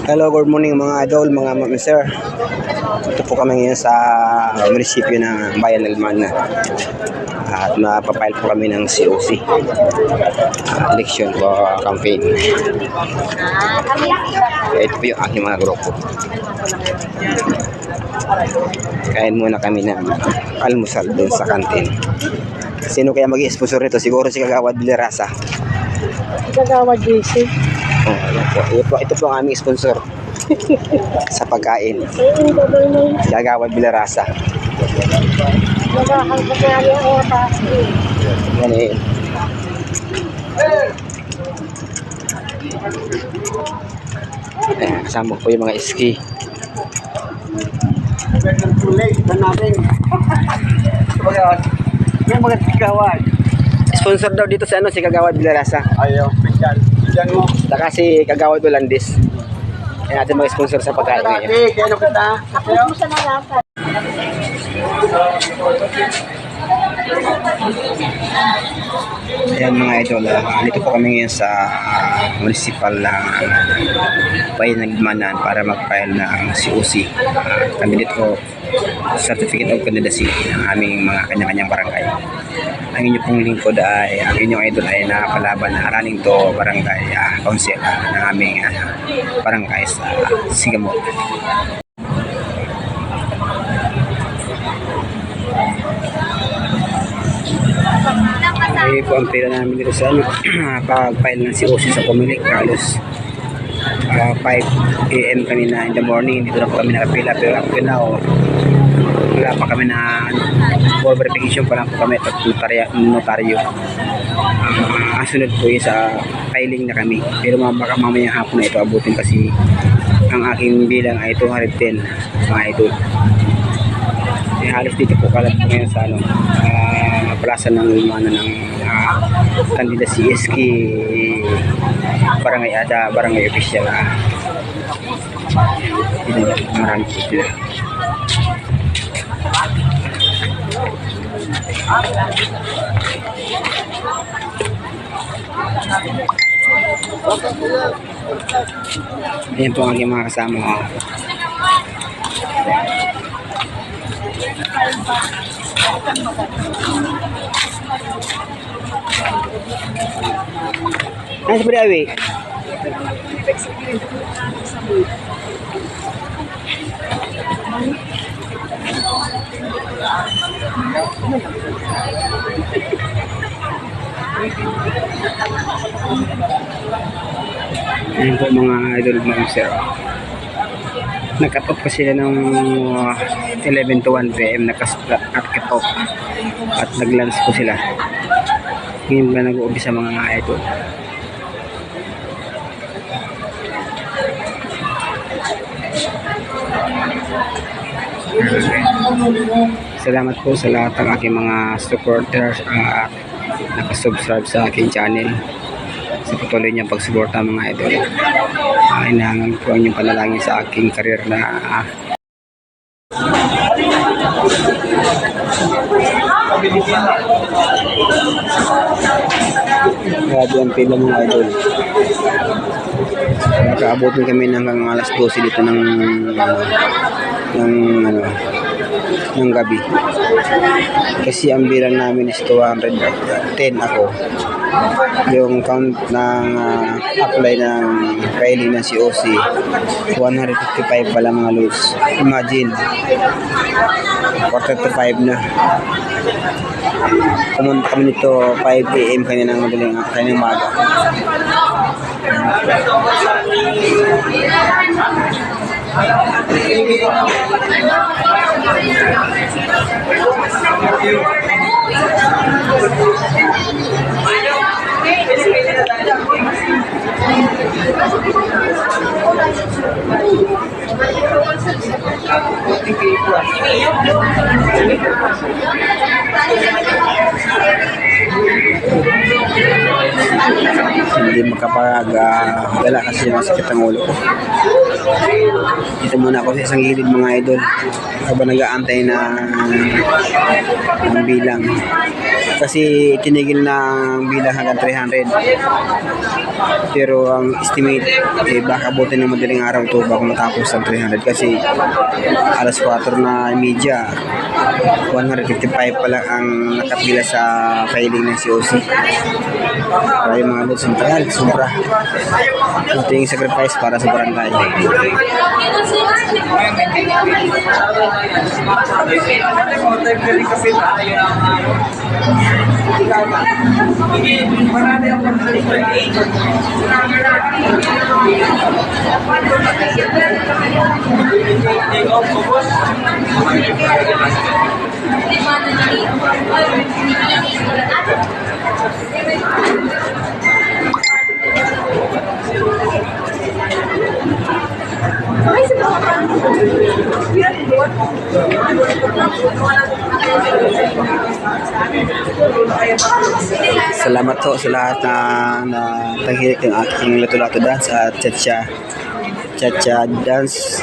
Hello, good morning mga idol, mga sir. Ito po kami ngayon sa munisipyo ng Bayan ng Lagman at napapile po kami ng COC election for campaign. Ito po yung aking mga grupo. Kain muna kami ng almusal dun sa kantin. Sino kaya mag-i-sponsor nito? Siguro si Kagawad Bilarasa. Kagawad JC. Oh, ito po ang aming sponsor sa pagkain. Kagawad Bilarasa. Yan eh. Kasama po yung mga ski. Yung mga Kagawad. Sponsor daw dito sa si Kagawad Bilarasa. Ayaw, special. Diyan mo. Saka si Kagawad Holandis. Kaya natin mag-sponsor sa pagkain ngayon. Kaya ano kita? Ayaw. Ayan mga idol, dito po kami ngayon sa municipal Bayan ng Lagman para mag-file ng COC. Kami dito Certificate of Candidacy ng aming mga kanya-kanyang barangay. Ang inyong pong lingkod ay, ang inyong idol ay nakapalaban na running to barangay council ng aming barangay sa Sigamot. Ay po ang pila namin dito sa pag-file ng COC sa Pumilik, Carlos. 5 AM kami na in the morning, dito na po kami nakapila, pero up to now wala pa kami na for verification pa lang po kami at notaryo. Ang sunod po is filing na kami, pero baka mamayang hapon na ito abutin kasi ang aking bilang ay 210 mga idol. Halos dito po kalat po ngayon sa plaza ng lumana ng candidacy SK barangay ada barangay official dito marami po sila. Ayan po ang aking mga kasama. Ano sa Bariawi? Ayan po mga idol mga sir. Nag-cut-off pa sila ng 11 to 1 PM nag-cut-off at nag-lunch po sila. Ngayon ba nag-uumpisa mga idol? Salamat po sa lahat ng aking mga supporters nakasubscribe sa aking channel. Sa patuloy niyang pagsuporta mga idol. Inahangan ko ang inyong panalangin sa aking karir na grabe ang pila mga idol. Nakaabotin kami hanggang alas 12 dito ng gabi. Kasi ang bilang namin is 210 ako. Yung count ng apply ng filing ng COC 155 pala mga loads. Imagine 4:35 na. Pumunta kami nito 5 AM kaninang maga. Hindi makapag-gala kasi masakit ang ulo ko. Dito muna ako sa isang gilid mga idol habang nag-aantay na ng bilang. Kasi tinigil na ang bilang hanggang 300. Pero ang estimate, baka buti ng madaling araw ito bago matapos ang 300 kasi alas 4 na media, 155 pa lang ang nakapila sa filing ng COC. Kaya yung mga lods ang tagal, sobra. Ito yung sacrifice para sa barangay. Salamat po sa lahat na tanghilik ng aking lato-lato dance at cha-cha dance.